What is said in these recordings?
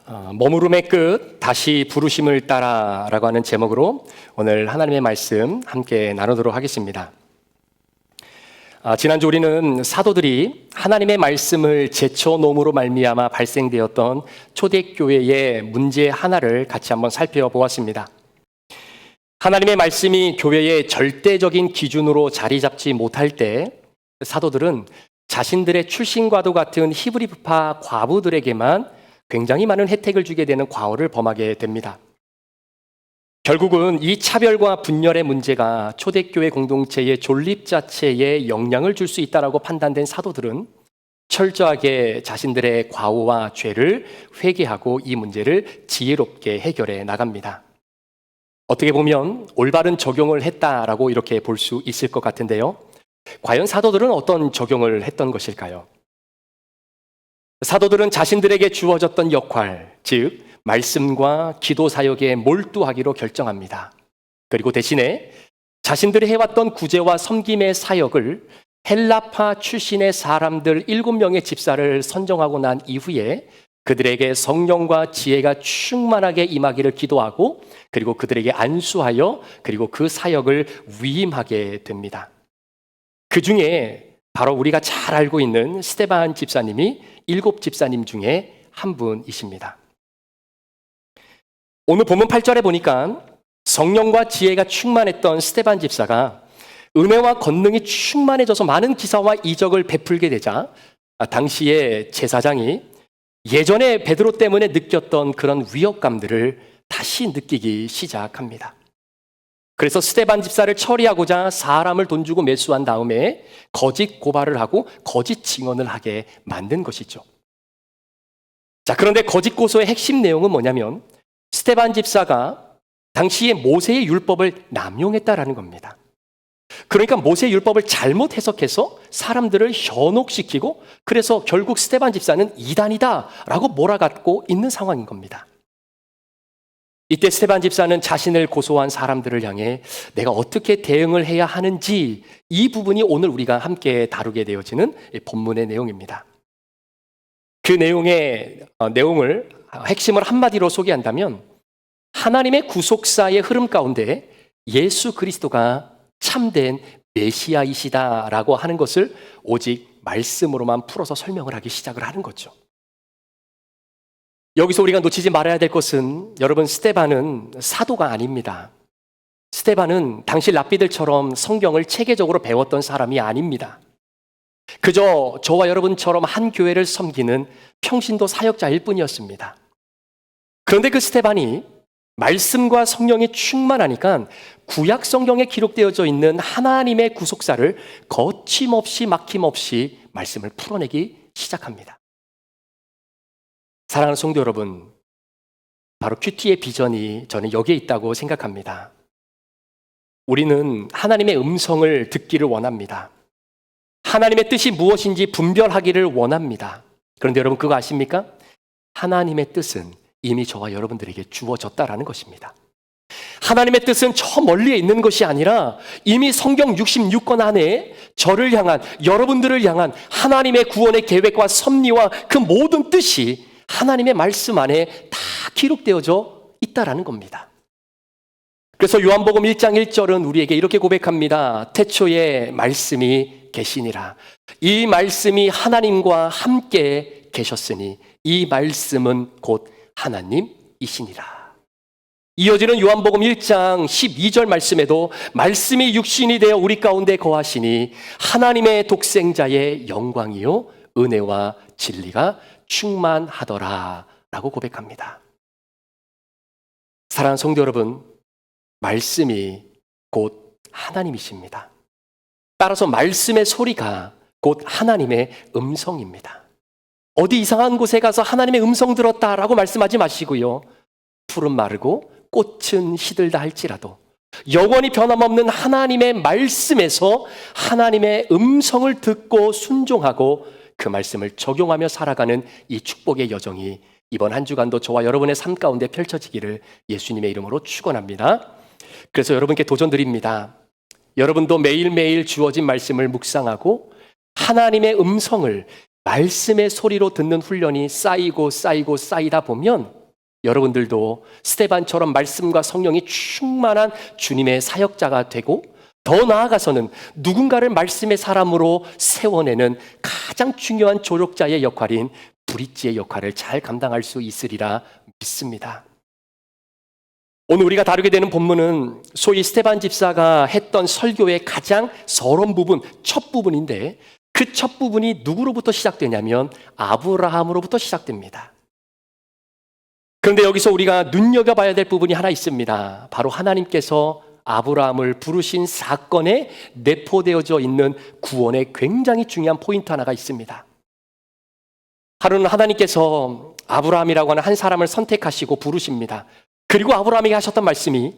머무름의 끝, 다시 부르심을 따라라고 하는 제목으로 오늘 하나님의 말씀 함께 나누도록 하겠습니다. 지난주 우리는 사도들이 하나님의 말씀을 제쳐놓음으로 말미암아 발생되었던 초대교회의 문제 하나를 같이 한번 살펴보았습니다. 하나님의 말씀이 교회의 절대적인 기준으로 자리 잡지 못할 때 사도들은 자신들의 출신과도 같은 히브리파 과부들에게만 굉장히 많은 혜택을 주게 되는 과오를 범하게 됩니다. 결국은 이 차별과 분열의 문제가 초대교회 공동체의 존립 자체에 영향을 줄 수 있다고 판단된 사도들은 철저하게 자신들의 과오와 죄를 회개하고 이 문제를 지혜롭게 해결해 나갑니다. 어떻게 보면 올바른 적용을 했다라고 이렇게 볼 수 있을 것 같은데요. 과연 사도들은 어떤 적용을 했던 것일까요? 사도들은 자신들에게 주어졌던 역할, 즉 말씀과 기도 사역에 몰두하기로 결정합니다. 그리고 대신에 자신들이 해왔던 구제와 섬김의 사역을 헬라파 출신의 사람들 7명의 집사를 선정하고 난 이후에 그들에게 성령과 지혜가 충만하게 임하기를 기도하고 그리고 그들에게 안수하여 그리고 그 사역을 위임하게 됩니다. 그 중에 바로 우리가 잘 알고 있는 스데반 집사님이 7 집사님 중에 한 분이십니다. 오늘 본문 8절에 보니까 성령과 지혜가 충만했던 스데반 집사가 은혜와 권능이 충만해져서 많은 기사와 이적을 베풀게 되자 당시의 제사장이 예전에 베드로 때문에 느꼈던 그런 위협감들을 다시 느끼기 시작합니다. 그래서 스데반 집사를 처리하고자 사람을 돈 주고 매수한 다음에 거짓 고발을 하고 거짓 증언을 하게 만든 것이죠. 자, 그런데 거짓 고소의 핵심 내용은 뭐냐면 스데반 집사가 당시에 모세의 율법을 남용했다라는 겁니다. 그러니까 모세의 율법을 잘못 해석해서 사람들을 현혹시키고 그래서 결국 스데반 집사는 이단이다라고 몰아갖고 있는 상황인 겁니다. 이때 스데반 집사는 자신을 고소한 사람들을 향해 내가 어떻게 대응을 해야 하는지 이 부분이 오늘 우리가 함께 다루게 되어지는 본문의 내용입니다. 그 내용을 핵심을 한마디로 소개한다면 하나님의 구속사의 흐름 가운데 예수 그리스도가 참된 메시아이시다라고 하는 것을 오직 말씀으로만 풀어서 설명을 하기 시작을 하는 거죠. 여기서 우리가 놓치지 말아야 될 것은 여러분 스데반은 사도가 아닙니다. 스데반은 당시 랍비들처럼 성경을 체계적으로 배웠던 사람이 아닙니다. 그저 저와 여러분처럼 한 교회를 섬기는 평신도 사역자일 뿐이었습니다. 그런데 그 스데반이 말씀과 성령이 충만하니까 구약 성경에 기록되어져 있는 하나님의 구속사를 거침없이 막힘없이 말씀을 풀어내기 시작합니다. 사랑하는 성도 여러분, 바로 큐티의 비전이 저는 여기에 있다고 생각합니다. 우리는 하나님의 음성을 듣기를 원합니다. 하나님의 뜻이 무엇인지 분별하기를 원합니다. 그런데 여러분 그거 아십니까? 하나님의 뜻은 이미 저와 여러분들에게 주어졌다라는 것입니다. 하나님의 뜻은 저 멀리에 있는 것이 아니라 이미 성경 66권 안에 저를 향한 여러분들을 향한 하나님의 구원의 계획과 섭리와 그 모든 뜻이 하나님의 말씀 안에 다 기록되어져 있다라는 겁니다. 그래서 요한복음 1장 1절은 우리에게 이렇게 고백합니다. 태초에 말씀이 계시니라. 이 말씀이 하나님과 함께 계셨으니 이 말씀은 곧 하나님이시니라. 이어지는 요한복음 1장 12절 말씀에도 말씀이 육신이 되어 우리 가운데 거하시니 하나님의 독생자의 영광이요 은혜와 진리가 충만하더라 라고 고백합니다. 사랑하는 성도 여러분, 말씀이 곧 하나님이십니다. 따라서 말씀의 소리가 곧 하나님의 음성입니다. 어디 이상한 곳에 가서 하나님의 음성 들었다라고 말씀하지 마시고요. 풀은 마르고 꽃은 시들다 할지라도 영원히 변함없는 하나님의 말씀에서 하나님의 음성을 듣고 순종하고 그 말씀을 적용하며 살아가는 이 축복의 여정이 이번 한 주간도 저와 여러분의 삶 가운데 펼쳐지기를 예수님의 이름으로 축원합니다. 그래서 여러분께 도전드립니다. 여러분도 매일매일 주어진 말씀을 묵상하고 하나님의 음성을 말씀의 소리로 듣는 훈련이 쌓이고 쌓이고 쌓이다 보면 여러분들도 스데반처럼 말씀과 성령이 충만한 주님의 사역자가 되고, 더 나아가서는 누군가를 말씀의 사람으로 세워내는 가장 중요한 조력자의 역할인 브릿지의 역할을 잘 감당할 수 있으리라 믿습니다. 오늘 우리가 다루게 되는 본문은 소위 스데반 집사가 했던 설교의 가장 서론 부분, 첫 부분인데, 그 첫 부분이 누구로부터 시작되냐면 아브라함으로부터 시작됩니다. 그런데 여기서 우리가 눈여겨봐야 될 부분이 하나 있습니다. 바로 하나님께서 아브라함을 부르신 사건에 내포되어져 있는 구원의 굉장히 중요한 포인트 하나가 있습니다. 하루는 하나님께서 아브라함이라고 하는 한 사람을 선택하시고 부르십니다. 그리고 아브라함에게 하셨던 말씀이,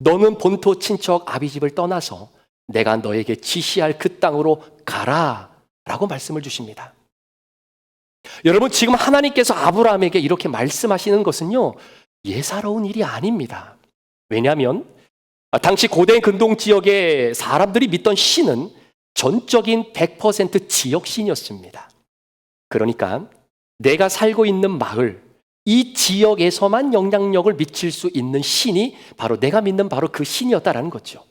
너는 본토 친척 아비집을 떠나서 내가 너에게 지시할 그 땅으로 가라 라고 말씀을 주십니다. 여러분, 지금 하나님께서 아브라함에게 이렇게 말씀하시는 것은요, 예사로운 일이 아닙니다. 왜냐하면 당시 고대 근동 지역의 사람들이 믿던 신은 전적인 100% 지역신이었습니다. 그러니까 내가 살고 있는 마을, 이 지역에서만 영향력을 미칠 수 있는 신이 바로 내가 믿는 바로 그 신이었다라는 거죠.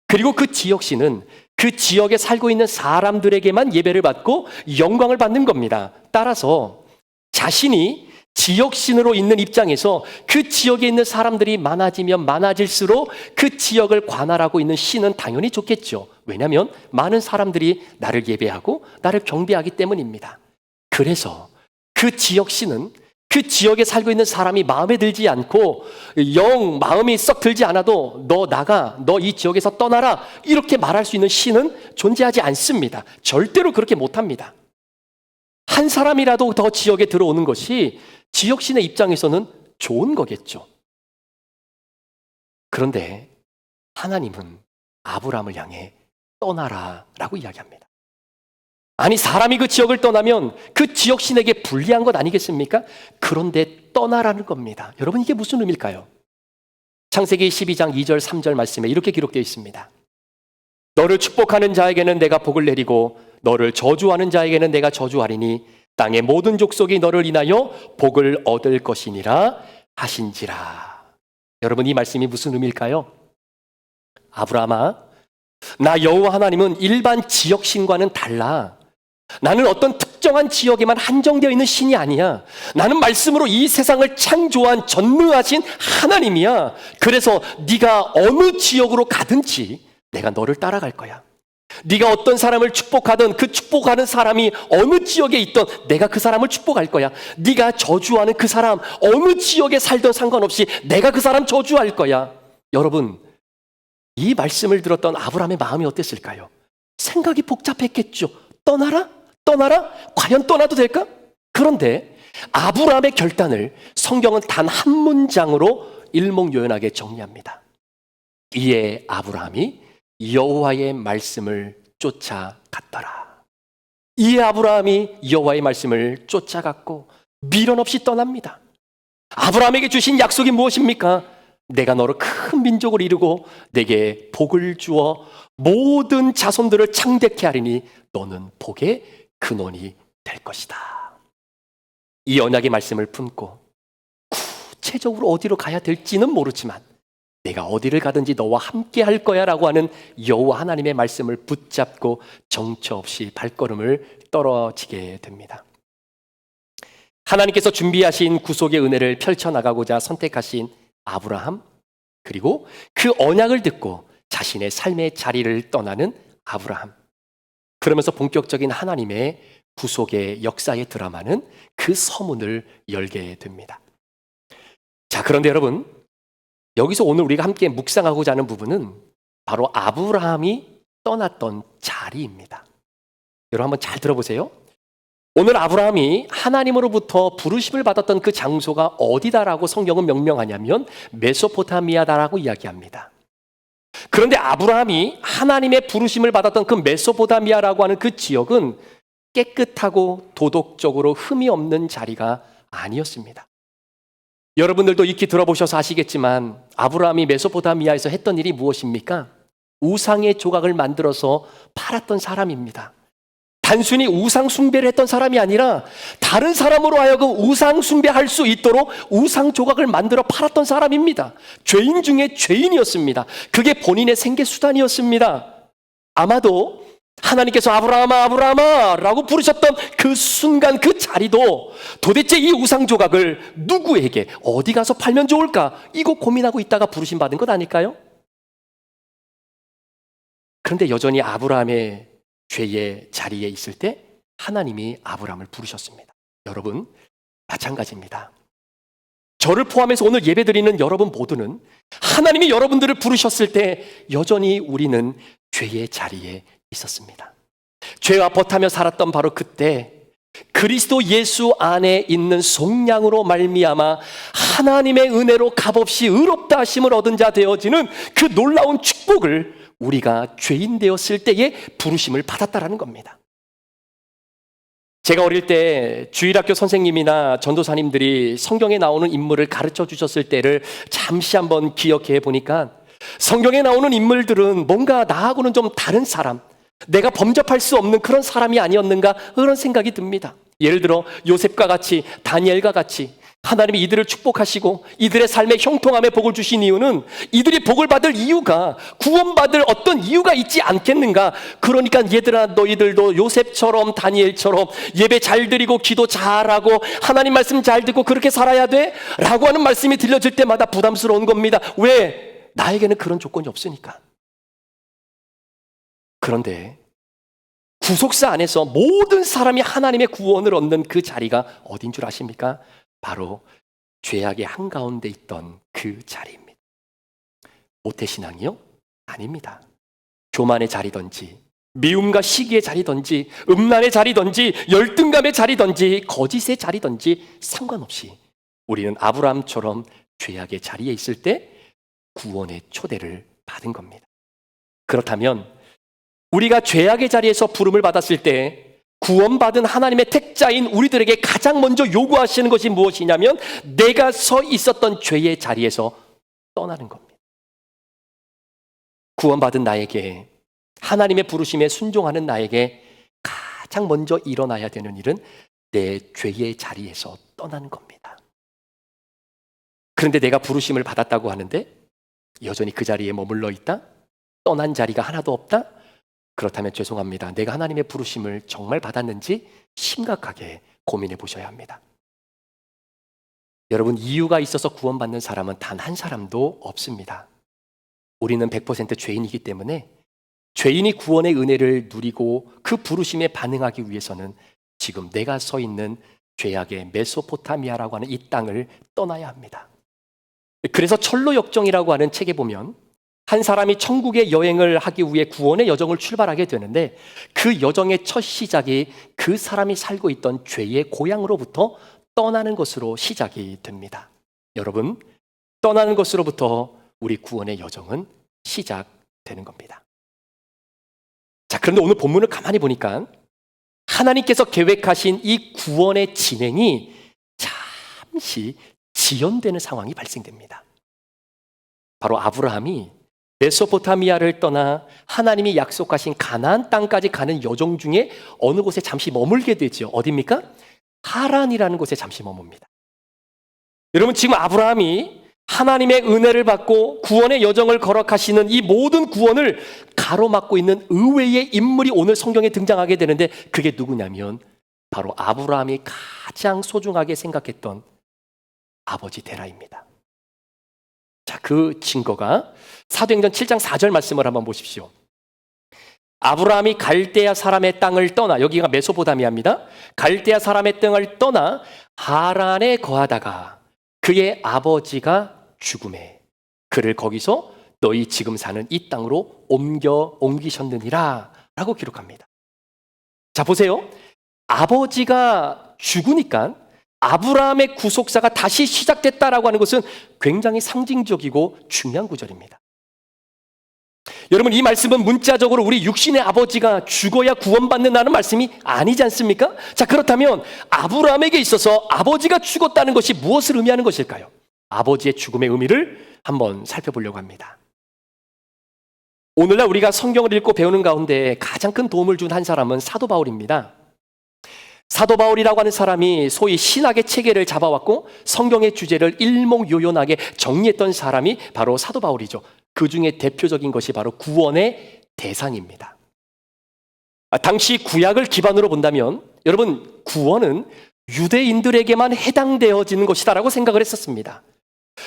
그리고 그 지역신은 그 지역에 살고 있는 사람들에게만 예배를 받고 영광을 받는 겁니다. 따라서 자신이 지역신으로 있는 입장에서 그 지역에 있는 사람들이 많아지면 많아질수록 그 지역을 관할하고 있는 신은 당연히 좋겠죠. 왜냐하면 많은 사람들이 나를 예배하고 나를 경배하기 때문입니다. 그래서 그 지역신은 그 지역에 살고 있는 사람이 마음에 들지 않고 영 마음이 썩 들지 않아도 너 나가, 너 이 지역에서 떠나라 이렇게 말할 수 있는 신은 존재하지 않습니다. 절대로 그렇게 못합니다. 한 사람이라도 더 지역에 들어오는 것이 지역신의 입장에서는 좋은 거겠죠. 그런데 하나님은 아브라함을 향해 떠나라 라고 이야기합니다. 아니, 사람이 그 지역을 떠나면 그 지역신에게 불리한 것 아니겠습니까? 그런데 떠나라는 겁니다. 여러분, 이게 무슨 의미일까요? 창세기 12장 2절 3절 말씀에 이렇게 기록되어 있습니다. 너를 축복하는 자에게는 내가 복을 내리고 너를 저주하는 자에게는 내가 저주하리니 땅의 모든 족속이 너를 인하여 복을 얻을 것이니라 하신지라. 여러분, 이 말씀이 무슨 의미일까요? 아브라함아, 나 여호와 하나님은 일반 지역신과는 달라. 나는 어떤 특정한 지역에만 한정되어 있는 신이 아니야. 나는 말씀으로 이 세상을 창조한 전능하신 하나님이야. 그래서 네가 어느 지역으로 가든지 내가 너를 따라갈 거야. 네가 어떤 사람을 축복하든 그 축복하는 사람이 어느 지역에 있든 내가 그 사람을 축복할 거야. 네가 저주하는 그 사람 어느 지역에 살든 상관없이 내가 그 사람 저주할 거야. 여러분, 이 말씀을 들었던 아브라함의 마음이 어땠을까요? 생각이 복잡했겠죠. 떠나라? 떠나라? 과연 떠나도 될까? 그런데 아브라함의 결단을 성경은 단 한 문장으로 일목요연하게 정리합니다. 이에 아브라함이 여호와의 말씀을 쫓아갔더라. 이에 아브라함이 여호와의 말씀을 쫓아갔고 미련 없이 떠납니다. 아브라함에게 주신 약속이 무엇입니까? 내가 너를 큰 민족을 이루고 내게 복을 주어 모든 자손들을 창대케 하리니 너는 복의 근원이 될 것이다. 이 언약의 말씀을 품고 구체적으로 어디로 가야 될지는 모르지만 내가 어디를 가든지 너와 함께 할 거야 라고 하는 여호와 하나님의 말씀을 붙잡고 정처 없이 발걸음을 떨어지게 됩니다. 하나님께서 준비하신 구속의 은혜를 펼쳐나가고자 선택하신 아브라함, 그리고 그 언약을 듣고 자신의 삶의 자리를 떠나는 아브라함, 그러면서 본격적인 하나님의 구속의 역사의 드라마는 그 서문을 열게 됩니다. 자, 그런데 여러분, 여기서 오늘 우리가 함께 묵상하고자 하는 부분은 바로 아브라함이 떠났던 자리입니다. 여러분, 한번 잘 들어보세요. 오늘 아브라함이 하나님으로부터 부르심을 받았던 그 장소가 어디다라고 성경은 명명하냐면 메소포타미아다라고 이야기합니다. 그런데 아브라함이 하나님의 부르심을 받았던 그 메소포타미아라고 하는 그 지역은 깨끗하고 도덕적으로 흠이 없는 자리가 아니었습니다. 여러분들도 익히 들어보셔서 아시겠지만 아브라함이 메소포타미아에서 했던 일이 무엇입니까? 우상의 조각을 만들어서 팔았던 사람입니다. 단순히 우상 숭배를 했던 사람이 아니라 다른 사람으로 하여금 우상 숭배할 수 있도록 우상 조각을 만들어 팔았던 사람입니다. 죄인 중에 죄인이었습니다. 그게 본인의 생계 수단이었습니다. 아마도 하나님께서 아브라함아 아브라함아 라고 부르셨던 그 순간 그 자리도 도대체 이 우상 조각을 누구에게 어디 가서 팔면 좋을까 이거 고민하고 있다가 부르심 받은 것 아닐까요? 그런데 여전히 아브라함의 죄의 자리에 있을 때 하나님이 아브라함을 부르셨습니다. 여러분 마찬가지입니다. 저를 포함해서 오늘 예배드리는 여러분 모두는 하나님이 여러분들을 부르셨을 때 여전히 우리는 죄의 자리에 있었습니다. 죄와 버타며 살았던 바로 그때 그리스도 예수 안에 있는 속량으로 말미암아 하나님의 은혜로 값없이 의롭다 하심을 얻은 자 되어지는 그 놀라운 축복을 우리가 죄인 되었을 때에 부르심을 받았다라는 겁니다. 제가 어릴 때 주일학교 선생님이나 전도사님들이 성경에 나오는 인물을 가르쳐 주셨을 때를 잠시 한번 기억해 보니까 성경에 나오는 인물들은 뭔가 나하고는 좀 다른 사람, 내가 범접할 수 없는 그런 사람이 아니었는가 그런 생각이 듭니다. 예를 들어 요셉과 같이, 다니엘과 같이 하나님이 이들을 축복하시고 이들의 삶의 형통함에 복을 주신 이유는 이들이 복을 받을 이유가 구원받을 어떤 이유가 있지 않겠는가. 그러니까 얘들아 너희들도 요셉처럼 다니엘처럼 예배 잘 드리고 기도 잘하고 하나님 말씀 잘 듣고 그렇게 살아야 돼 라고 하는 말씀이 들려질 때마다 부담스러운 겁니다. 왜? 나에게는 그런 조건이 없으니까. 그런데 구속사 안에서 모든 사람이 하나님의 구원을 얻는 그 자리가 어딘 줄 아십니까? 바로 죄악의 한가운데 있던 그 자리입니다. 모태신앙이요? 아닙니다. 교만의 자리든지 미움과 시기의 자리든지 음란의 자리든지 열등감의 자리든지 거짓의 자리든지 상관없이 우리는 아브라함처럼 죄악의 자리에 있을 때 구원의 초대를 받은 겁니다. 그렇다면 우리가 죄악의 자리에서 부름을 받았을 때 구원받은 하나님의 택자인 우리들에게 가장 먼저 요구하시는 것이 무엇이냐면 내가 서 있었던 죄의 자리에서 떠나는 겁니다. 구원받은 나에게, 하나님의 부르심에 순종하는 나에게 가장 먼저 일어나야 되는 일은 내 죄의 자리에서 떠나는 겁니다. 그런데 내가 부르심을 받았다고 하는데 여전히 그 자리에 머물러 있다? 떠난 자리가 하나도 없다? 그렇다면 죄송합니다. 내가 하나님의 부르심을 정말 받았는지 심각하게 고민해 보셔야 합니다. 여러분, 이유가 있어서 구원받는 사람은 단 한 사람도 없습니다. 우리는 100% 죄인이기 때문에 죄인이 구원의 은혜를 누리고 그 부르심에 반응하기 위해서는 지금 내가 서 있는 죄악의 메소포타미아라고 하는 이 땅을 떠나야 합니다. 그래서 철로 역정이라고 하는 책에 보면 한 사람이 천국의 여행을 하기 위해 구원의 여정을 출발하게 되는데 그 여정의 첫 시작이 그 사람이 살고 있던 죄의 고향으로부터 떠나는 것으로 시작이 됩니다. 여러분, 떠나는 것으로부터 우리 구원의 여정은 시작되는 겁니다. 자, 그런데 오늘 본문을 가만히 보니까 하나님께서 계획하신 이 구원의 진행이 잠시 지연되는 상황이 발생됩니다. 바로 아브라함이 메소포타미아를 떠나 하나님이 약속하신 가나안 땅까지 가는 여정 중에 어느 곳에 잠시 머물게 되죠. 어디입니까? 하란이라는 곳에 잠시 머뭅니다. 여러분, 지금 아브라함이 하나님의 은혜를 받고 구원의 여정을 걸어가시는 이 모든 구원을 가로막고 있는 의외의 인물이 오늘 성경에 등장하게 되는데 그게 누구냐면 바로 아브라함이 가장 소중하게 생각했던 아버지 데라입니다. 자, 그 증거가 사도행전 7장 4절 말씀을 한번 보십시오. 아브라함이 갈대아 사람의 땅을 떠나, 여기가 메소포타미아입니다. 갈대아 사람의 땅을 떠나 하란에 거하다가 그의 아버지가 죽음에 그를 거기서 너희 지금 사는 이 땅으로 옮기셨느니라 라고 기록합니다. 자, 보세요. 아버지가 죽으니까 아브라함의 구속사가 다시 시작됐다라고 하는 것은 굉장히 상징적이고 중요한 구절입니다. 여러분, 이 말씀은 문자적으로 우리 육신의 아버지가 죽어야 구원받는다는 말씀이 아니지 않습니까? 자, 그렇다면 아브라함에게 있어서 아버지가 죽었다는 것이 무엇을 의미하는 것일까요? 아버지의 죽음의 의미를 한번 살펴보려고 합니다. 오늘날 우리가 성경을 읽고 배우는 가운데 가장 큰 도움을 준 한 사람은 사도 바울입니다. 사도 바울이라고 하는 사람이 소위 신학의 체계를 잡아왔고 성경의 주제를 일목요연하게 정리했던 사람이 바로 사도 바울이죠. 그 중에 대표적인 것이 바로 구원의 대상입니다. 당시 구약을 기반으로 본다면 여러분, 구원은 유대인들에게만 해당되어지는 것이다라고 생각을 했었습니다.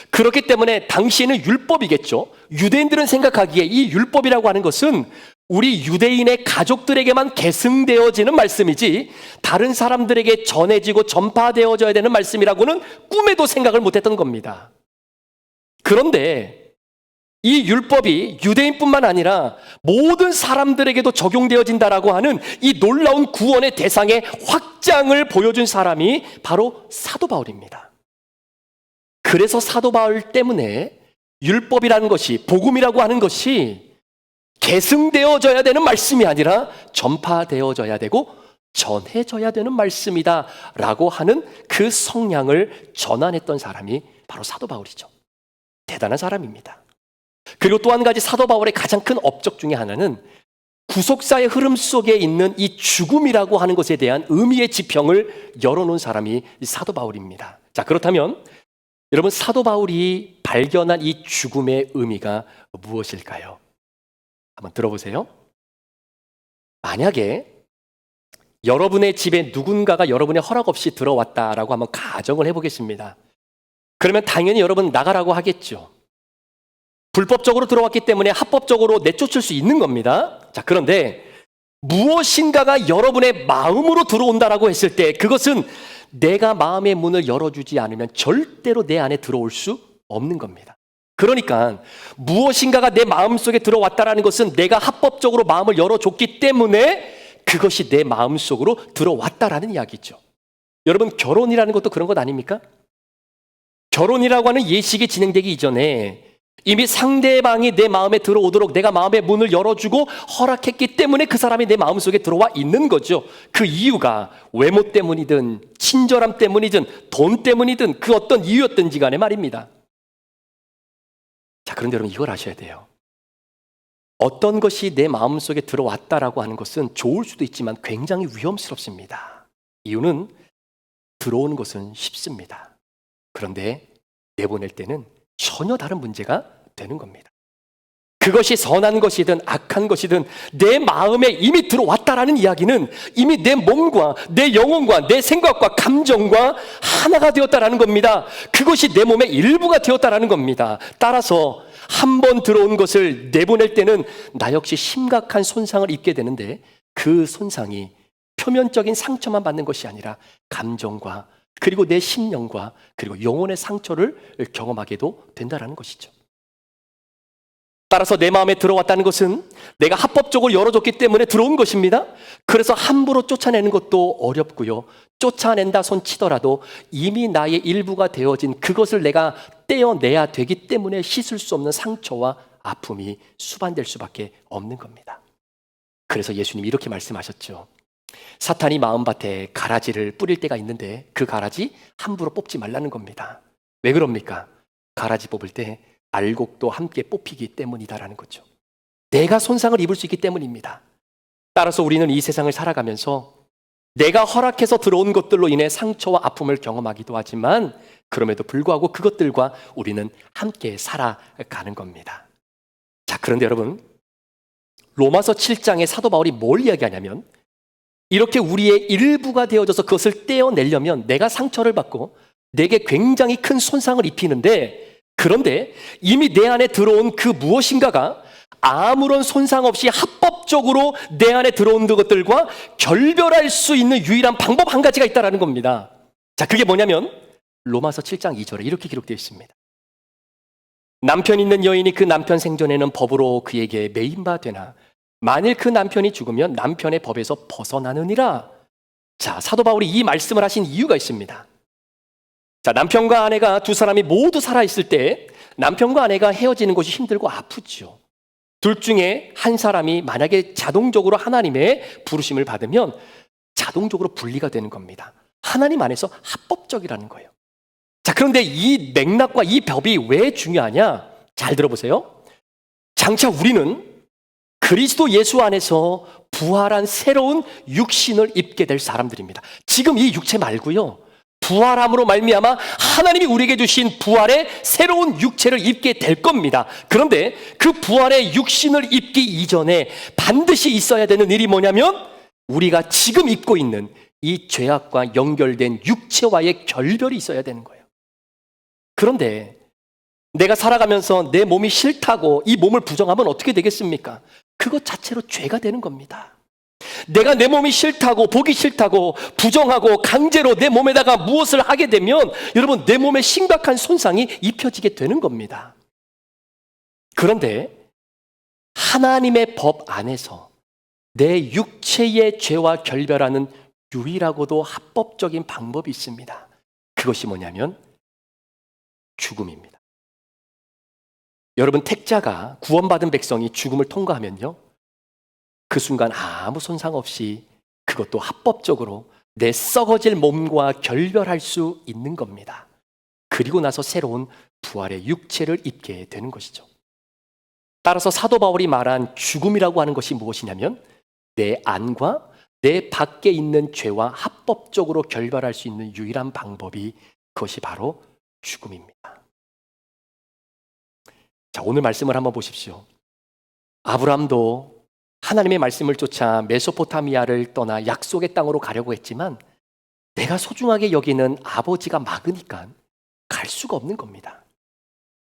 그렇기 때문에 당시에는 율법이겠죠. 유대인들은 생각하기에 이 율법이라고 하는 것은 우리 유대인의 가족들에게만 계승되어지는 말씀이지 다른 사람들에게 전해지고 전파되어져야 되는 말씀이라고는 꿈에도 생각을 못했던 겁니다. 그런데 이 율법이 유대인뿐만 아니라 모든 사람들에게도 적용되어진다라고 하는 이 놀라운 구원의 대상의 확장을 보여준 사람이 바로 사도 바울입니다. 그래서 사도 바울 때문에 율법이라는 것이, 복음이라고 하는 것이 계승되어져야 되는 말씀이 아니라 전파되어져야 되고 전해져야 되는 말씀이다 라고 하는 그 성향을 전환했던 사람이 바로 사도 바울이죠. 대단한 사람입니다. 그리고 또 한 가지 사도 바울의 가장 큰 업적 중에 하나는 구속사의 흐름 속에 있는 이 죽음이라고 하는 것에 대한 의미의 지평을 열어놓은 사람이 사도 바울입니다. 자, 그렇다면 여러분, 사도 바울이 발견한 이 죽음의 의미가 무엇일까요? 한번 들어보세요. 만약에 여러분의 집에 누군가가 여러분의 허락 없이 들어왔다라고 한번 가정을 해보겠습니다. 그러면 당연히 여러분 나가라고 하겠죠. 불법적으로 들어왔기 때문에 합법적으로 내쫓을 수 있는 겁니다. 자, 그런데 무엇인가가 여러분의 마음으로 들어온다라고 했을 때 그것은 내가 마음의 문을 열어주지 않으면 절대로 내 안에 들어올 수 없는 겁니다. 그러니까 무엇인가가 내 마음속에 들어왔다라는 것은 내가 합법적으로 마음을 열어줬기 때문에 그것이 내 마음속으로 들어왔다라는 이야기죠. 여러분, 결혼이라는 것도 그런 것 아닙니까? 결혼이라고 하는 예식이 진행되기 이전에 이미 상대방이 내 마음에 들어오도록 내가 마음의 문을 열어주고 허락했기 때문에 그 사람이 내 마음속에 들어와 있는 거죠. 그 이유가 외모 때문이든 친절함 때문이든 돈 때문이든 그 어떤 이유였든지 간에 말입니다. 자, 그런데 여러분, 이걸 아셔야 돼요. 어떤 것이 내 마음속에 들어왔다라고 하는 것은 좋을 수도 있지만 굉장히 위험스럽습니다. 이유는 들어오는 것은 쉽습니다. 그런데 내보낼 때는 전혀 다른 문제가 되는 겁니다. 그것이 선한 것이든 악한 것이든 내 마음에 이미 들어왔다라는 이야기는 이미 내 몸과 내 영혼과 내 생각과 감정과 하나가 되었다라는 겁니다. 그것이 내 몸의 일부가 되었다라는 겁니다. 따라서 한 번 들어온 것을 내보낼 때는 나 역시 심각한 손상을 입게 되는데 그 손상이 표면적인 상처만 받는 것이 아니라 감정과 그리고 내 심령과 그리고 영혼의 상처를 경험하게도 된다라는 것이죠. 따라서 내 마음에 들어왔다는 것은 내가 합법적으로 열어줬기 때문에 들어온 것입니다. 그래서 함부로 쫓아내는 것도 어렵고요. 쫓아낸다 손 치더라도 이미 나의 일부가 되어진 그것을 내가 떼어내야 되기 때문에 씻을 수 없는 상처와 아픔이 수반될 수밖에 없는 겁니다. 그래서 예수님이 이렇게 말씀하셨죠. 사탄이 마음밭에 가라지를 뿌릴 때가 있는데 그 가라지 함부로 뽑지 말라는 겁니다. 왜 그럽니까? 가라지 뽑을 때 알곡도 함께 뽑히기 때문이다라는 거죠. 내가 손상을 입을 수 있기 때문입니다. 따라서 우리는 이 세상을 살아가면서 내가 허락해서 들어온 것들로 인해 상처와 아픔을 경험하기도 하지만 그럼에도 불구하고 그것들과 우리는 함께 살아가는 겁니다. 자, 그런데 여러분, 로마서 7장에 사도 바울이 뭘 이야기하냐면 이렇게 우리의 일부가 되어져서 그것을 떼어내려면 내가 상처를 받고 내게 굉장히 큰 손상을 입히는데 그런데 이미 내 안에 들어온 그 무엇인가가 아무런 손상 없이 합법적으로 내 안에 들어온 그것들과 결별할 수 있는 유일한 방법 한 가지가 있다는 겁니다. 자, 그게 뭐냐면 로마서 7장 2절에 이렇게 기록되어 있습니다. 남편 있는 여인이 그 남편 생전에는 법으로 그에게 매인바 되나 만일 그 남편이 죽으면 남편의 법에서 벗어나느니라. 자, 사도 바울이 이 말씀을 하신 이유가 있습니다. 자, 남편과 아내가 두 사람이 모두 살아있을 때 남편과 아내가 헤어지는 것이 힘들고 아프죠. 둘 중에 한 사람이 만약에 자동적으로 하나님의 부르심을 받으면 자동적으로 분리가 되는 겁니다. 하나님 안에서 합법적이라는 거예요. 자, 그런데 이 맥락과 이 법이 왜 중요하냐? 잘 들어보세요. 장차 우리는 그리스도 예수 안에서 부활한 새로운 육신을 입게 될 사람들입니다. 지금 이 육체 말고요, 부활함으로 말미암아 하나님이 우리에게 주신 부활의 새로운 육체를 입게 될 겁니다. 그런데 그 부활의 육신을 입기 이전에 반드시 있어야 되는 일이 뭐냐면, 우리가 지금 입고 있는 이 죄악과 연결된 육체와의 결별이 있어야 되는 거예요. 그런데 내가 살아가면서 내 몸이 싫다고 이 몸을 부정하면 어떻게 되겠습니까? 그것 자체로 죄가 되는 겁니다. 내가 내 몸이 싫다고, 보기 싫다고, 부정하고 강제로 내 몸에다가 무엇을 하게 되면 여러분, 내 몸에 심각한 손상이 입혀지게 되는 겁니다. 그런데 하나님의 법 안에서 내 육체의 죄와 결별하는 유일하고도 합법적인 방법이 있습니다. 그것이 뭐냐면 죽음입니다. 여러분, 택자가, 구원받은 백성이 죽음을 통과하면요, 그 순간 아무 손상 없이, 그것도 합법적으로 내 썩어질 몸과 결별할 수 있는 겁니다. 그리고 나서 새로운 부활의 육체를 입게 되는 것이죠. 따라서 사도 바울이 말한 죽음이라고 하는 것이 무엇이냐면, 내 안과 내 밖에 있는 죄와 합법적으로 결별할 수 있는 유일한 방법이, 그것이 바로 죽음입니다. 자, 오늘 말씀을 한번 보십시오. 아브라함도 하나님의 말씀을 쫓아 메소포타미아를 떠나 약속의 땅으로 가려고 했지만, 내가 소중하게 여기는 아버지가 막으니까 갈 수가 없는 겁니다.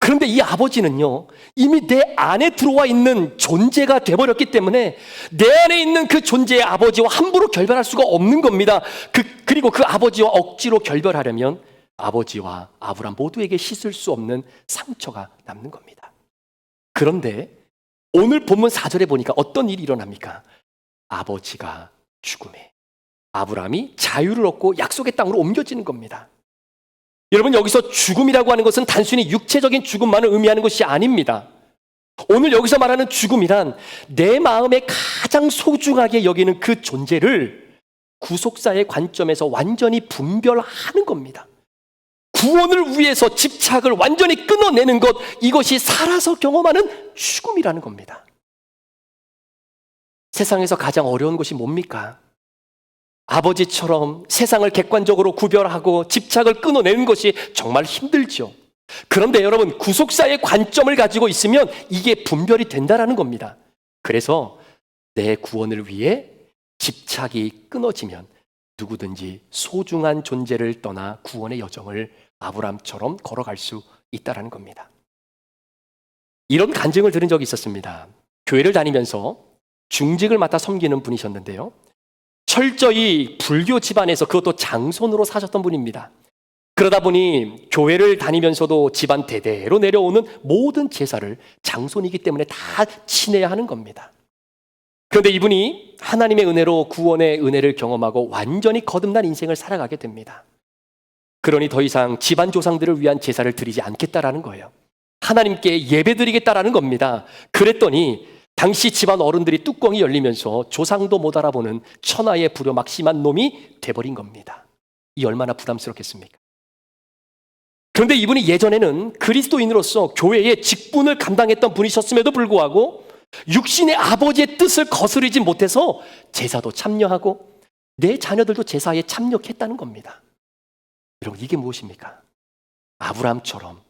그런데 이 아버지는요, 이미 내 안에 들어와 있는 존재가 돼버렸기 때문에 내 안에 있는 그 존재의 아버지와 함부로 결별할 수가 없는 겁니다. 그리고 그 아버지와 억지로 결별하려면 아버지와 아브라함 모두에게 씻을 수 없는 상처가 남는 겁니다. 그런데 오늘 본문 4절에 보니까 어떤 일이 일어납니까? 아버지가 죽음에 아브라함이 자유를 얻고 약속의 땅으로 옮겨지는 겁니다. 여러분, 여기서 죽음이라고 하는 것은 단순히 육체적인 죽음만을 의미하는 것이 아닙니다. 오늘 여기서 말하는 죽음이란 내 마음에 가장 소중하게 여기는 그 존재를 구속사의 관점에서 완전히 분별하는 겁니다. 구원을 위해서 집착을 완전히 끊어내는 것, 이것이 살아서 경험하는 죽음이라는 겁니다. 세상에서 가장 어려운 것이 뭡니까? 아버지처럼 세상을 객관적으로 구별하고 집착을 끊어내는 것이 정말 힘들죠. 그런데 여러분, 구속사의 관점을 가지고 있으면 이게 분별이 된다라는 겁니다. 그래서 내 구원을 위해 집착이 끊어지면 누구든지 소중한 존재를 떠나 구원의 여정을 아브라함처럼 걸어갈 수 있다라는 겁니다. 이런 간증을 들은 적이 있었습니다. 교회를 다니면서 중직을 맡아 섬기는 분이셨는데요, 철저히 불교 집안에서, 그것도 장손으로 사셨던 분입니다. 그러다 보니 교회를 다니면서도 집안 대대로 내려오는 모든 제사를 장손이기 때문에 다 지내야 하는 겁니다. 그런데 이분이 하나님의 은혜로 구원의 은혜를 경험하고 완전히 거듭난 인생을 살아가게 됩니다. 그러니 더 이상 집안 조상들을 위한 제사를 드리지 않겠다라는 거예요. 하나님께 예배드리겠다라는 겁니다. 그랬더니 당시 집안 어른들이 뚜껑이 열리면서 조상도 못 알아보는 천하의 불효막심한 놈이 돼버린 겁니다. 이 얼마나 부담스럽겠습니까? 그런데 이분이 예전에는 그리스도인으로서 교회의 직분을 감당했던 분이셨음에도 불구하고 육신의 아버지의 뜻을 거스르지 못해서 제사도 참여하고 내 자녀들도 제사에 참여했다는 겁니다. 여러분, 이게 무엇입니까? 아브라함처럼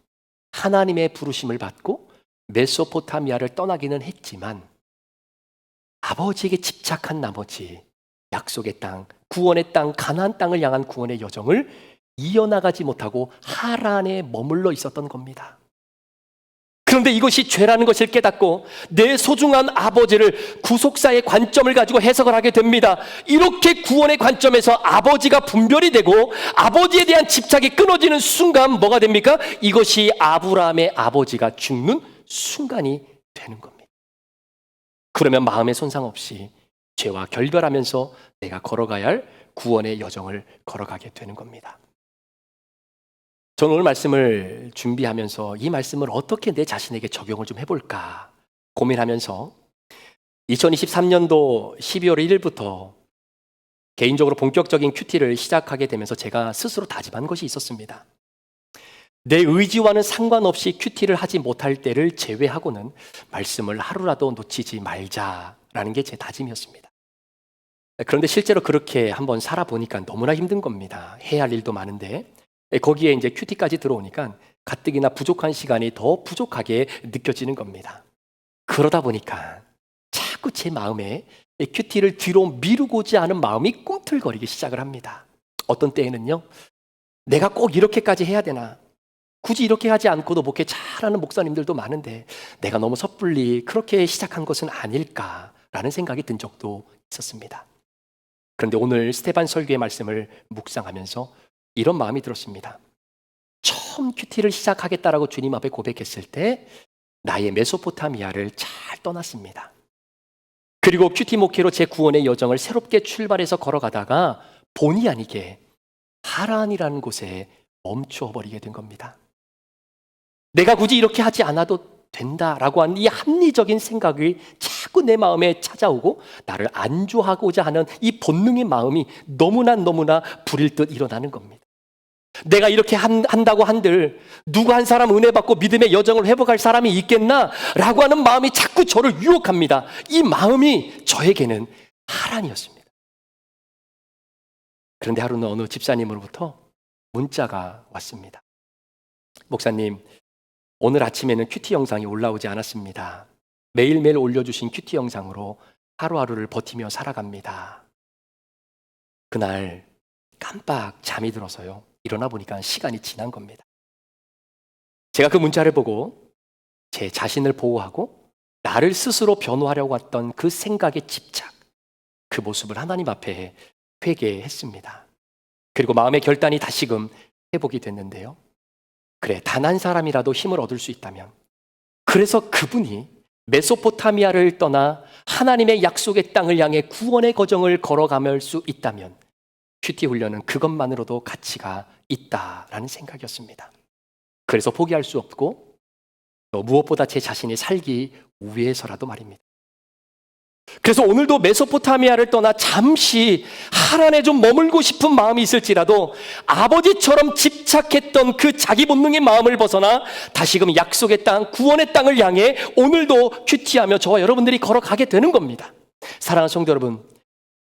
하나님의 부르심을 받고 메소포타미아를 떠나기는 했지만 아버지에게 집착한 나머지 약속의 땅, 구원의 땅, 가나안 땅을 향한 구원의 여정을 이어나가지 못하고 하란에 머물러 있었던 겁니다. 그런데 이것이 죄라는 것을 깨닫고 내 소중한 아버지를 구속사의 관점을 가지고 해석을 하게 됩니다. 이렇게 구원의 관점에서 아버지가 분별이 되고 아버지에 대한 집착이 끊어지는 순간 뭐가 됩니까? 이것이 아브라함의 아버지가 죽는 순간이 되는 겁니다. 그러면 마음의 손상 없이 죄와 결별하면서 내가 걸어가야 할 구원의 여정을 걸어가게 되는 겁니다. 저는 오늘 말씀을 준비하면서 이 말씀을 어떻게 내 자신에게 적용을 좀 해볼까 고민하면서 2023년도 12월 1일부터 개인적으로 본격적인 큐티를 시작하게 되면서 제가 스스로 다짐한 것이 있었습니다. 내 의지와는 상관없이 큐티를 하지 못할 때를 제외하고는 말씀을 하루라도 놓치지 말자라는 게 제 다짐이었습니다. 그런데 실제로 그렇게 한번 살아보니까 너무나 힘든 겁니다. 해야 할 일도 많은데 거기에 이제 큐티까지 들어오니까 가뜩이나 부족한 시간이 더 부족하게 느껴지는 겁니다. 그러다 보니까 자꾸 제 마음에 큐티를 뒤로 미루고자 하는 마음이 꿈틀거리기 시작을 합니다. 어떤 때에는요, 내가 꼭 이렇게까지 해야 되나? 굳이 이렇게 하지 않고도 목회 잘하는 목사님들도 많은데 내가 너무 섣불리 그렇게 시작한 것은 아닐까라는 생각이 든 적도 있었습니다. 그런데 오늘 스테반 설교의 말씀을 묵상하면서 이런 마음이 들었습니다. 처음 큐티를 시작하겠다라고 주님 앞에 고백했을 때 나의 메소포타미아를 잘 떠났습니다. 그리고 큐티 목회로 제 구원의 여정을 새롭게 출발해서 걸어가다가 본의 아니게 하란이라는 곳에 멈추어버리게 된 겁니다. 내가 굳이 이렇게 하지 않아도 된다라고 하는 이 합리적인 생각이 자꾸 내 마음에 찾아오고 나를 안주하고자 하는 이 본능의 마음이 너무나 불일 듯 일어나는 겁니다. 내가 이렇게 한다고 한들 누구 한 사람 은혜 받고 믿음의 여정을 회복할 사람이 있겠나? 라고 하는 마음이 자꾸 저를 유혹합니다. 이 마음이 저에게는 하란이었습니다. 그런데 하루는 어느 집사님으로부터 문자가 왔습니다. 목사님, 오늘 아침에는 큐티 영상이 올라오지 않았습니다. 매일매일 올려주신 큐티 영상으로 하루하루를 버티며 살아갑니다. 그날 깜빡 잠이 들어서요. 일어나 보니까 시간이 지난 겁니다. 제가 그 문자를 보고 제 자신을 보호하고 나를 스스로 변호하려고 했던 그 생각의 집착, 그 모습을 하나님 앞에 회개했습니다. 그리고 마음의 결단이 다시금 회복이 됐는데요. 그래, 단 한 사람이라도 힘을 얻을 수 있다면, 그래서 그분이 메소포타미아를 떠나 하나님의 약속의 땅을 향해 구원의 거정을 걸어갈 수 있다면 큐티 훈련은 그것만으로도 가치가 있다라는 생각이었습니다. 그래서 포기할 수 없고 또 무엇보다 제 자신이 살기 위해서라도 말입니다. 그래서 오늘도 메소포타미아를 떠나 잠시 하란에 좀 머물고 싶은 마음이 있을지라도 아버지처럼 집착했던 그 자기 본능의 마음을 벗어나 다시금 약속의 땅, 구원의 땅을 향해 오늘도 큐티하며 저와 여러분들이 걸어가게 되는 겁니다. 사랑하는 성도 여러분,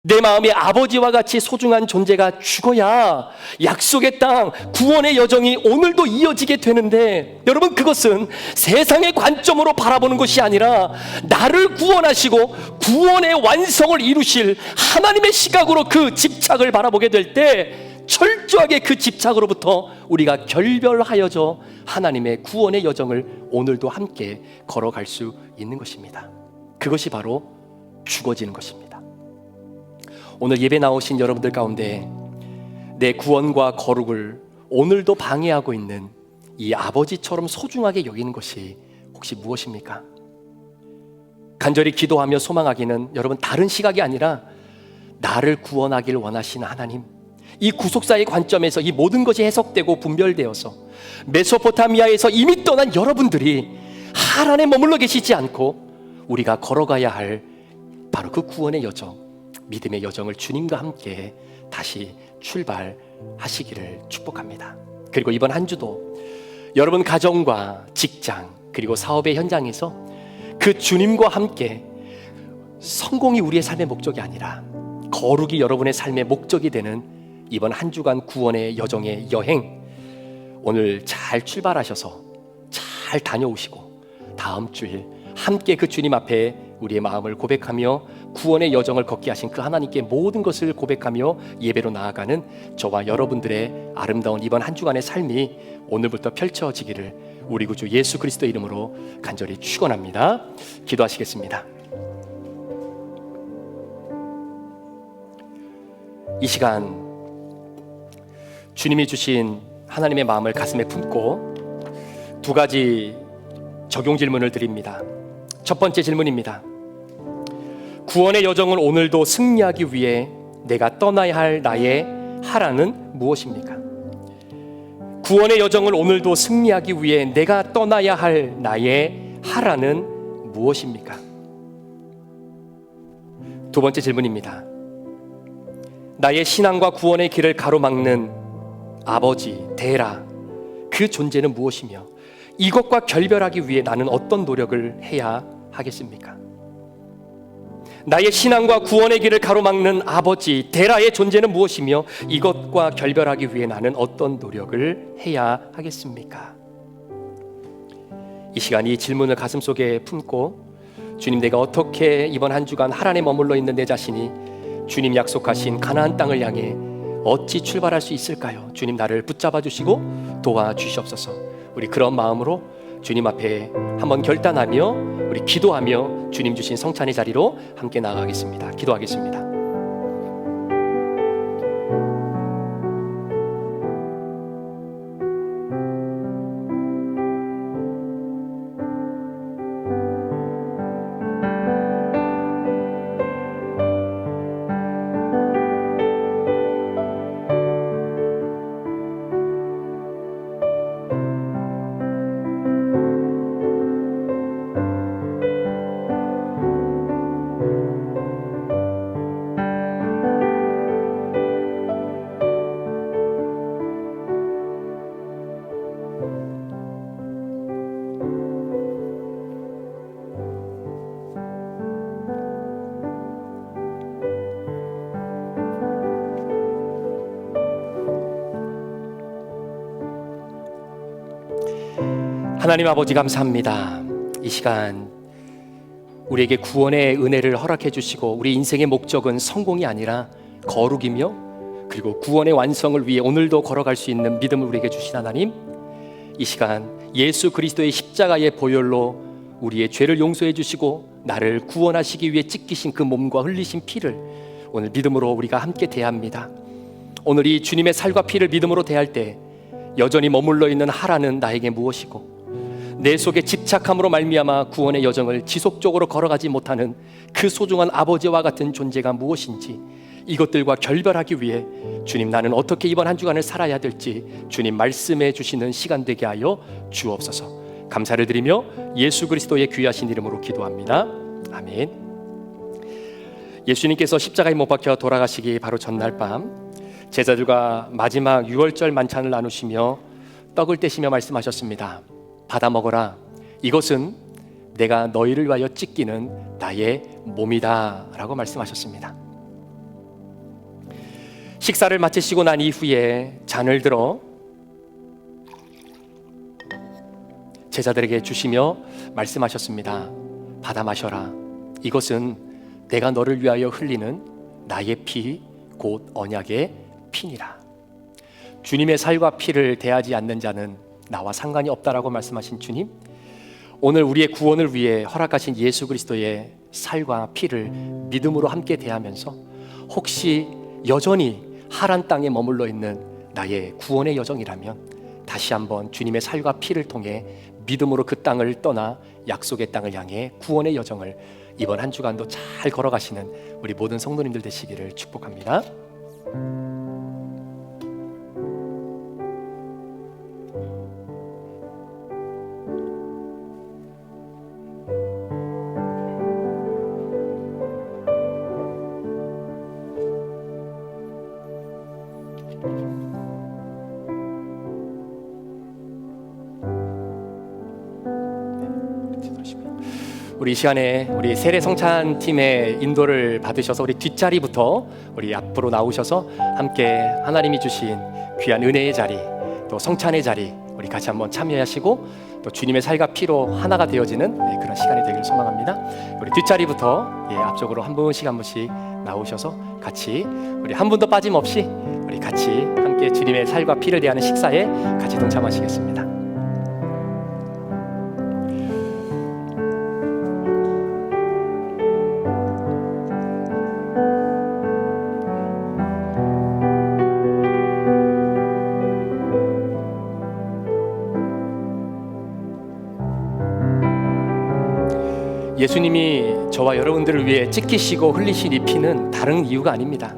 내 마음에 아버지와 같이 소중한 존재가 죽어야 약속의 땅, 구원의 여정이 오늘도 이어지게 되는데, 여러분, 그것은 세상의 관점으로 바라보는 것이 아니라 나를 구원하시고 구원의 완성을 이루실 하나님의 시각으로 그 집착을 바라보게 될 때 철저하게 그 집착으로부터 우리가 결별하여져 하나님의 구원의 여정을 오늘도 함께 걸어갈 수 있는 것입니다. 그것이 바로 죽어지는 것입니다. 오늘 예배 나오신 여러분들 가운데 내 구원과 거룩을 오늘도 방해하고 있는 이 아버지처럼 소중하게 여기는 것이 혹시 무엇입니까? 간절히 기도하며 소망하기는 여러분 다른 시각이 아니라 나를 구원하길 원하시는 하나님, 이 구속사의 관점에서 이 모든 것이 해석되고 분별되어서 메소포타미아에서 이미 떠난 여러분들이 하란에 머물러 계시지 않고 우리가 걸어가야 할 바로 그 구원의 여정, 믿음의 여정을 주님과 함께 다시 출발하시기를 축복합니다. 그리고 이번 한 주도 여러분 가정과 직장 그리고 사업의 현장에서 그 주님과 함께 성공이 우리의 삶의 목적이 아니라 거룩이 여러분의 삶의 목적이 되는 이번 한 주간 구원의 여정의 여행, 오늘 잘 출발하셔서 잘 다녀오시고 다음 주일 함께 그 주님 앞에 우리의 마음을 고백하며 구원의 여정을 걷게 하신 그 하나님께 모든 것을 고백하며 예배로 나아가는 저와 여러분들의 아름다운 이번 한 주간의 삶이 오늘부터 펼쳐지기를 우리 구주 예수 그리스도의 이름으로 간절히 축원합니다. 기도하시겠습니다. 이 시간 주님이 주신 하나님의 마음을 가슴에 품고 두 가지 적용 질문을 드립니다. 첫 번째 질문입니다. 구원의 여정을 오늘도 승리하기 위해 내가 떠나야 할 나의 하란은 무엇입니까? 구원의 여정을 오늘도 승리하기 위해 내가 떠나야 할 나의 하란은 무엇입니까? 두 번째 질문입니다. 나의 신앙과 구원의 길을 가로막는 아버지, 대라, 그 존재는 무엇이며 이것과 결별하기 위해 나는 어떤 노력을 해야 하겠습니까? 나의 신앙과 구원의 길을 가로막는 아버지 데라의 존재는 무엇이며 이것과 결별하기 위해 나는 어떤 노력을 해야 하겠습니까? 이 시간 이 질문을 가슴속에 품고 주님, 내가 어떻게 이번 한 주간 하란에 머물러 있는 내 자신이 주님 약속하신 가나안 땅을 향해 어찌 출발할 수 있을까요? 주님, 나를 붙잡아 주시고 도와주시옵소서. 우리 그런 마음으로 주님 앞에 한번 결단하며 우리 기도하며 주님 주신 성찬의 자리로 함께 나아가겠습니다. 기도하겠습니다. 하나님 아버지 감사합니다. 이 시간 우리에게 구원의 은혜를 허락해 주시고 우리 인생의 목적은 성공이 아니라 거룩이며 그리고 구원의 완성을 위해 오늘도 걸어갈 수 있는 믿음을 우리에게 주신 하나님, 이 시간 예수 그리스도의 십자가의 보혈로 우리의 죄를 용서해 주시고 나를 구원하시기 위해 찢기신 그 몸과 흘리신 피를 오늘 믿음으로 우리가 함께 대합니다. 오늘 이 주님의 살과 피를 믿음으로 대할 때 여전히 머물러 있는 하란은 나에게 무엇이고 내 속에 집착함으로 말미암아 구원의 여정을 지속적으로 걸어가지 못하는 그 소중한 아버지와 같은 존재가 무엇인지 이것들과 결별하기 위해 주님, 나는 어떻게 이번 한 주간을 살아야 될지 주님 말씀해 주시는 시간 되게 하여 주옵소서. 감사를 드리며 예수 그리스도의 귀하신 이름으로 기도합니다. 아멘. 예수님께서 십자가에 못 박혀 돌아가시기 바로 전날 밤 제자들과 마지막 유월절 만찬을 나누시며 떡을 떼시며 말씀하셨습니다. 받아 먹어라. 이것은 내가 너희를 위하여 찢기는 나의 몸이다 라고 말씀하셨습니다. 식사를 마치시고 난 이후에 잔을 들어 제자들에게 주시며 말씀하셨습니다. 받아 마셔라. 이것은 내가 너를 위하여 흘리는 나의 피, 곧 언약의 피니라. 주님의 살과 피를 대하지 않는 자는 나와 상관이 없다라고 말씀하신 주님, 오늘 우리의 구원을 위해 허락하신 예수 그리스도의 살과 피를 믿음으로 함께 대하면서 혹시 여전히 하란 땅에 머물러 있는 나의 구원의 여정이라면 다시 한번 주님의 살과 피를 통해 믿음으로 그 땅을 떠나 약속의 땅을 향해 구원의 여정을 이번 한 주간도 잘 걸어가시는 우리 모든 성도님들 되시기를 축복합니다. 우리 이 시간에 우리 세례 성찬 팀의 인도를 받으셔서 우리 뒷자리부터 우리 앞으로 나오셔서 함께 하나님이 주신 귀한 은혜의 자리, 또 성찬의 자리 우리 같이 한번 참여하시고 또 주님의 살과 피로 하나가 되어지는 그런 시간이 되기를 소망합니다. 우리 뒷자리부터 앞쪽으로 한 분씩 나오셔서 같이 우리 한 분도 빠짐없이 우리 같이 함께 주님의 살과 피를 대하는 식사에 같이 동참하시겠습니다. 예수님이 저와 여러분들을 위해 찢기시고 흘리신 이 피는 다른 이유가 아닙니다.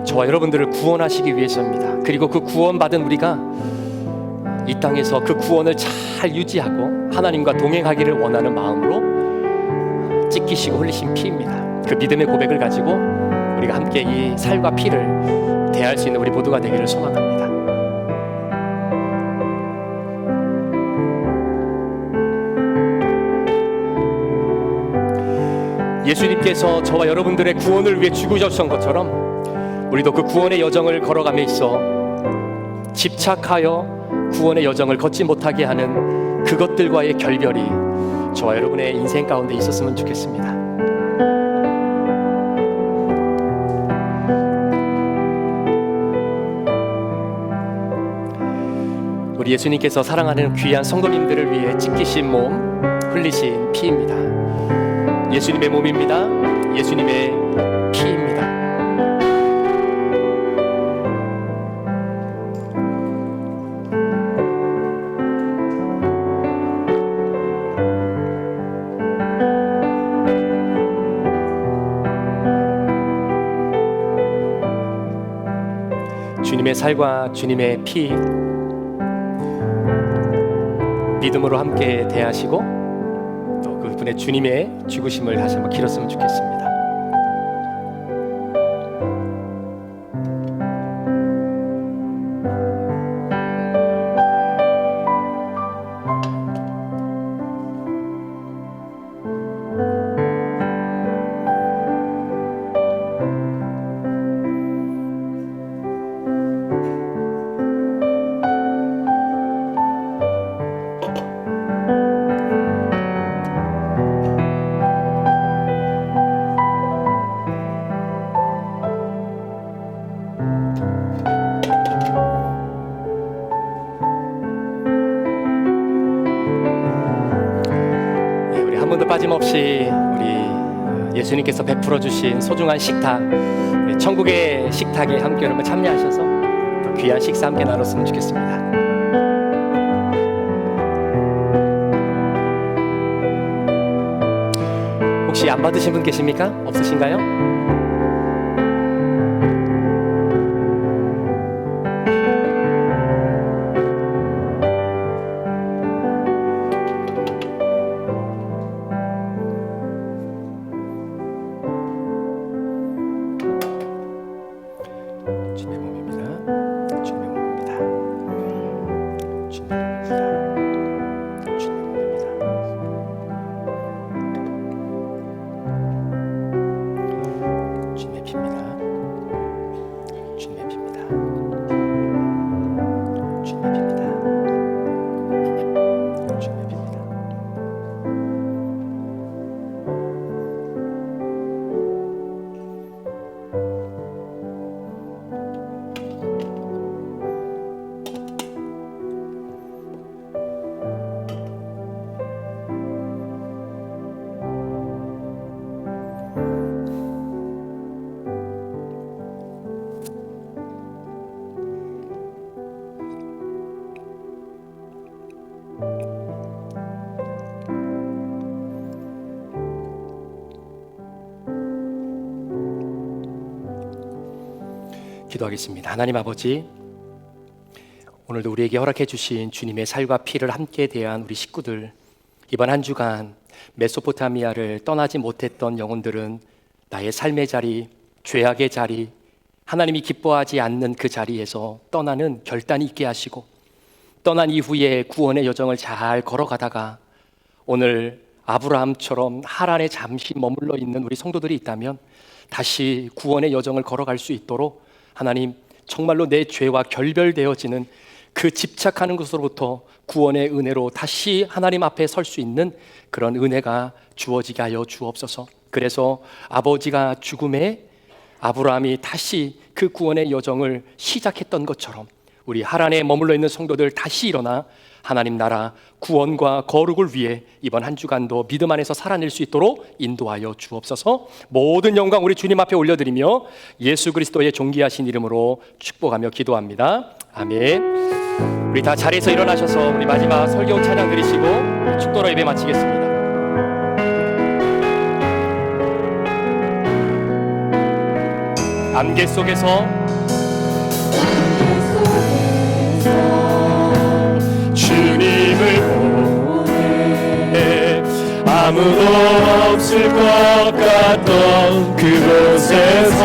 저와 여러분들을 구원하시기 위해서입니다. 그리고 그 구원받은 우리가 이 땅에서 그 구원을 잘 유지하고 하나님과 동행하기를 원하는 마음으로 찢기시고 흘리신 피입니다. 그 믿음의 고백을 가지고 우리가 함께 이 살과 피를 대할 수 있는 우리 모두가 되기를 소망합니다. 예수님께서 저와 여러분들의 구원을 위해 죽으셨던 것처럼 우리도 그 구원의 여정을 걸어감에 있어 집착하여 구원의 여정을 걷지 못하게 하는 그것들과의 결별이 저와 여러분의 인생 가운데 있었으면 좋겠습니다. 우리 예수님께서 사랑하는 귀한 성도님들을 위해 찢기신 몸, 흘리신 피입니다. 예수님의 몸입니다. 예수님의 피입니다. 주님의 살과 주님의 피 믿음으로 함께 대하시고 또 그분의 주님의 죽으심을 다시 한번 기렸으면 좋겠습니다. 빠짐없이 우리 예수님께서 베풀어 주신 소중한 식탁, 천국의 식탁에 함께 여러분 참여하셔서 또 귀한 식사 함께 나눴으면 좋겠습니다. 혹시 안 받으신 분 계십니까? 없으신가요? 기도하겠습니다. 하나님 아버지, 오늘도 우리에게 허락해 주신 주님의 살과 피를 함께 대한 우리 식구들, 이번 한 주간 메소포타미아를 떠나지 못했던 영혼들은 나의 삶의 자리, 죄악의 자리, 하나님이 기뻐하지 않는 그 자리에서 떠나는 결단이 있게 하시고, 떠난 이후에 구원의 여정을 잘 걸어가다가 오늘 아브라함처럼 하란에 잠시 머물러 있는 우리 성도들이 있다면 다시 구원의 여정을 걸어갈 수 있도록 하나님, 정말로 내 죄와 결별되어지는 그 집착하는 것으로부터 구원의 은혜로 다시 하나님 앞에 설 수 있는 그런 은혜가 주어지게 하여 주옵소서. 그래서 아버지가 죽음에 아브라함이 다시 그 구원의 여정을 시작했던 것처럼 우리 하란에 머물러 있는 성도들 다시 일어나 하나님 나라 구원과 거룩을 위해 이번 한 주간도 믿음 안에서 살아낼 수 있도록 인도하여 주옵소서. 모든 영광 우리 주님 앞에 올려드리며 예수 그리스도의 존귀하신 이름으로 축복하며 기도합니다. 아멘. 우리 다 자리에서 일어나셔서 우리 마지막 설교 찬양 드리시고 축도로 예배 마치겠습니다. 안개 속에서 주님을 보내 아무도 없을 것 같던 그곳에서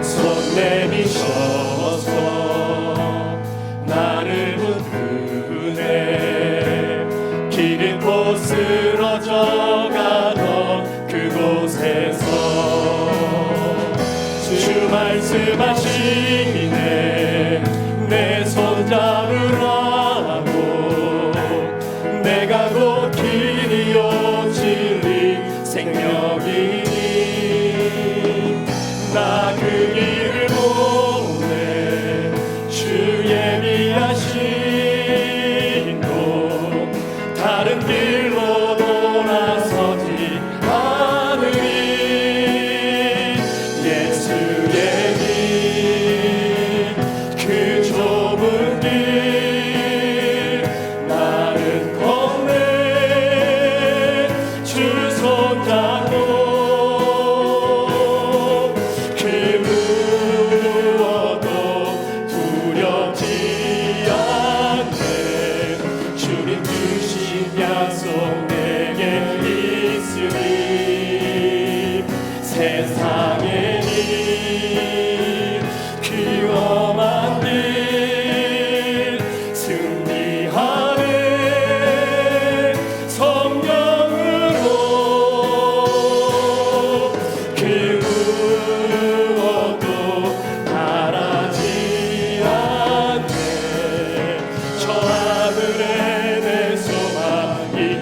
손 내미셔서 나를 부르네 길 잃고 쓰러져 가는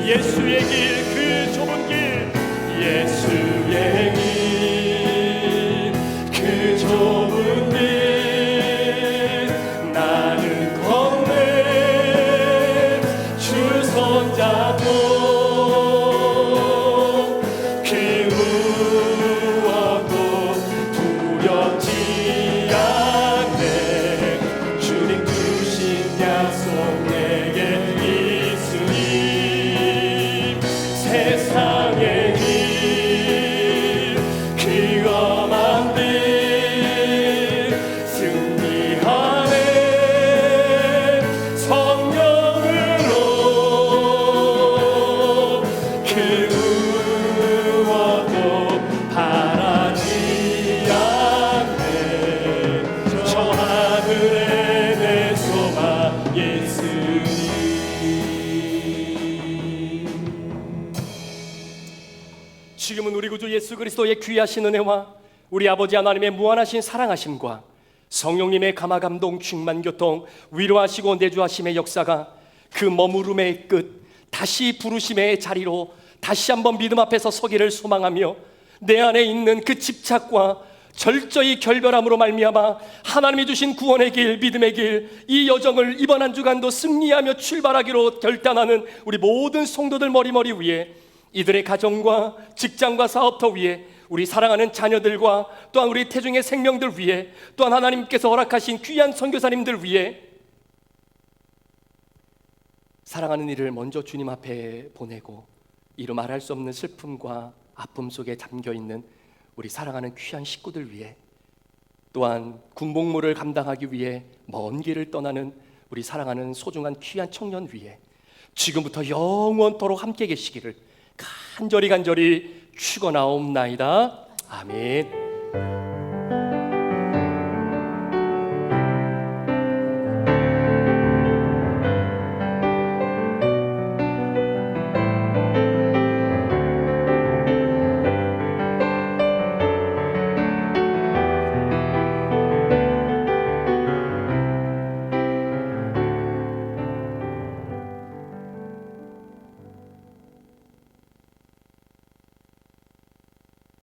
예수의 길 그 좁은 길 예수의 길 그 좁은 길 나는 걷네 주 손잡고 그 무엇도 두렵지 않네 주님 주신 약속 내게 있으니 세상의 길 그 험한 길 승리하네 성령으로 그 무엇도 바라지 않네 저 하늘에 내 소망 예수님. 지금은 우리 구주 예수 그리스도의 귀하신 은혜와 우리 아버지 하나님의 무한하신 사랑하심과 성령님의 감화감동 충만교통 위로하시고 내주하심의 역사가 그 머무름의 끝 다시 부르심의 자리로 다시 한번 믿음 앞에서 서기를 소망하며 내 안에 있는 그 집착과 절저히 결별함으로 말미암아 하나님이 주신 구원의 길 믿음의 길 이 여정을 이번 한 주간도 승리하며 출발하기로 결단하는 우리 모든 성도들 머리머리 위에 이들의 가정과 직장과 사업터 위에 우리 사랑하는 자녀들과 또한 우리 태중의 생명들 위에 또한 하나님께서 허락하신 귀한 선교사님들 위에 사랑하는 이를 먼저 주님 앞에 보내고 이루 말할 수 없는 슬픔과 아픔 속에 잠겨있는 우리 사랑하는 귀한 식구들 위해 또한 군복무를 감당하기 위해 먼 길을 떠나는 우리 사랑하는 소중한 귀한 청년 위해 지금부터 영원토록 함께 계시기를 간절히 축원하옵나이다. 아멘.